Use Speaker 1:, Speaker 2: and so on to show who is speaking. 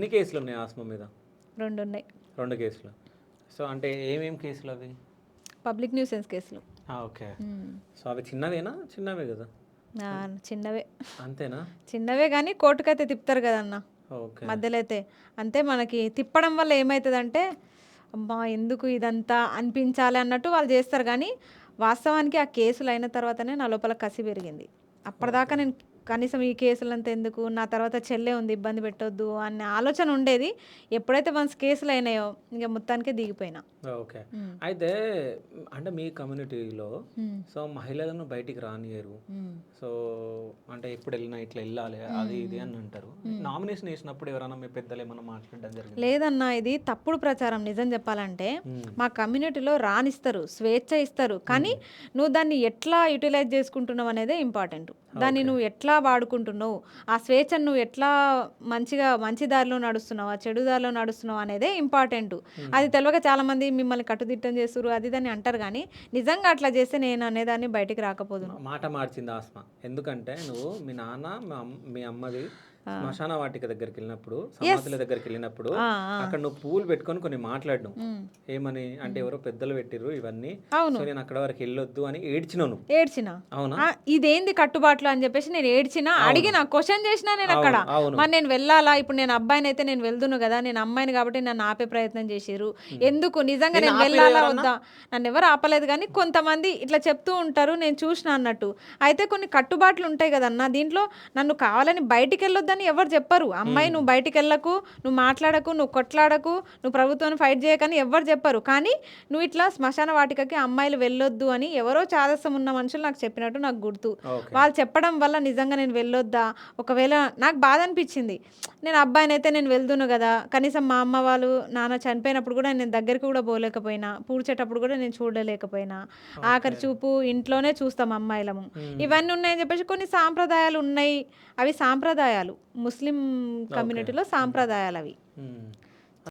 Speaker 1: ఎన్ని కేసులు ఉన్నాయి ఆస్మా మీద?
Speaker 2: 2 ఉన్నాయి.
Speaker 1: 2 కేసులు. సో అంటే ఏమేం కేసులు అవి?
Speaker 2: పబ్లిక్ న్యూసెన్స్ కేసులు.
Speaker 1: ఓకే. సో అవి చిన్నవేనా? చిన్నవే కదా?
Speaker 2: చిన్నవే.
Speaker 1: అంతేనా?
Speaker 2: చిన్నవే కానీ కోర్టుకైతే తిప్పుతారు కదన్న
Speaker 1: ఓకే.
Speaker 2: మధ్యలో అయితే. అంతే మనకి తిప్పడం వల్ల ఏమవుతుందంటే అమ్మా ఎందుకు ఇదంతా అనిపించాలి అన్నట్టు వాళ్ళు చేస్తారు. కానీ వాస్తవానికి ఆ కేసులు అయిన తర్వాతనే నా లోపల కసి పెరిగింది. అప్పటిదాకా నేను కనీసం ఈ కేసులంతా ఎందుకు, నా తర్వాత చెల్లె ఉంది ఇబ్బంది పెట్టొద్దు అనే ఆలోచన ఉండేది. ఎప్పుడైతే వన్స్ కేసులు అయినాయో ఇంకా మొత్తానికే దిగిపోయినా.
Speaker 1: ఓకే. అయితే అంటే మీ కమ్యూనిటీలో సో మహిళలను బయటికి రానియరు. సో అంటే ఎప్పుడు వెళ్ళినా ఇట్లా వెళ్ళాలి అది ఇది అని అంటారు. నామినేషన్ వేసినప్పుడు ఎవరైనా మీ పెద్దలు ఏమైనా మాట్లాడడం జరిగింది?
Speaker 2: లేదన్నా, ఇది తప్పుడు ప్రచారం. నిజం చెప్పాలంటే మా కమ్యూనిటీలో రానిస్తారు, స్వేచ్ఛ ఇస్తారు. కానీ నువ్వు దాన్ని ఎట్లా యూటిలైజ్ చేసుకుంటున్నావు అనేదే ఇంపార్టెంట్. దాన్ని నువ్వు ఎట్లా వాడుకుంటున్నావు, ఆ స్వేచ్ఛను నువ్వు ఎట్లా మంచి దారిలో నడుస్తున్నావు, ఆ చెడు దారిలో నడుస్తున్నావు అనేదే ఇంపార్టెంట్. అది తెలియక చాలామంది మిమ్మల్ని కట్టుదిట్టం చేస్తున్నారు అది దాన్ని అంటారు. కానీ నిజంగా అట్లా చేస్తే నేను అనేదాన్ని బయటికి రాకపోదును.
Speaker 1: మాట మార్చింది ఆస్మా. ఎందుకంటే నువ్వు మీ నాన్న మీ అమ్మది శ్మశాన వాటిక దగ్గరికి వెళ్ళినప్పుడు, సమాధుల దగ్గరికి వెళ్ళినప్పుడు అక్కడ నువ్వు పూలు పెట్టుకొని కొన్ని మాట్లాడినావు. ఏమని అంటే ఎవరో పెద్దలు పెట్టిర్రు ఇవన్నీ, సో నేను అక్కడ వరకు వెళ్ళొద్దు అని ఏడ్చినావు.
Speaker 2: ఏడ్చినా
Speaker 1: అవునా?
Speaker 2: ఇదేంది కట్టుబాట్లు అని చెప్పేసి నేను ఏడ్చినా, అడిగిన క్వశ్చన్ చేసినా నేను అక్కడ. మరి నేను వెళ్ళాలా? ఇప్పుడు నేను అబ్బాయిని అయితే నేను వెళ్దును కదా, నేను అమ్మాయిని కాబట్టి నన్ను ఆపే ప్రయత్నం చేసిర్రు. ఎందుకు నిజంగా నేను వెళ్ళాలా వద్దా? నన్ను ఎవరు ఆపలేదు. కానీ కొంతమంది ఇట్లా చెప్తూ ఉంటారు, నేను చూసిన అన్నట్టు. అయితే కొన్ని కట్టుబాట్లు ఉంటాయి కదన్నా, దీంట్లో నన్ను కావాలని బయటికి వెళ్ళొద్దని ఎవరు చెప్పరు. అమ్మాయి నువ్వు బయటికి వెళ్ళకు, నువ్వు మాట్లాడకు, నువ్వు కొట్లాడకు, నువ్వు ప్రభుత్వాన్ని ఫైట్ చేయకని ఎవరు చెప్పరు. కానీ నువ్వు ఇట్లా శ్మశాన వాటికకి అమ్మాయిలు వెళ్ళొద్దు అని ఎవరో చాదస్తం ఉన్న మనుషులు నాకు చెప్పినట్టు నాకు గుర్తు. వాళ్ళు చెప్పడం వల్ల నిజంగా నేను వెళ్ళొద్దా? ఒకవేళ నాకు బాధ అనిపించింది. నేను అబ్బాయిని అయితే నేను వెళ్దును కదా, కనీసం మా అమ్మ వాళ్ళు నాన్న చనిపోయినప్పుడు కూడా నేను దగ్గరికి కూడా పోలేకపోయినా, పూడ్చేటప్పుడు కూడా నేను చూడలేకపోయినా, ఆఖరి చూపు ఇంట్లోనే చూస్తాం అమ్మాయిలము. ఇవన్నీ ఉన్నాయని చెప్పేసి కొన్ని సాంప్రదాయాలు ఉన్నాయి. అవి సాంప్రదాయాలు, ముస్లిం కమ్యూనిటీలో సాంప్రదాయాలు అవి.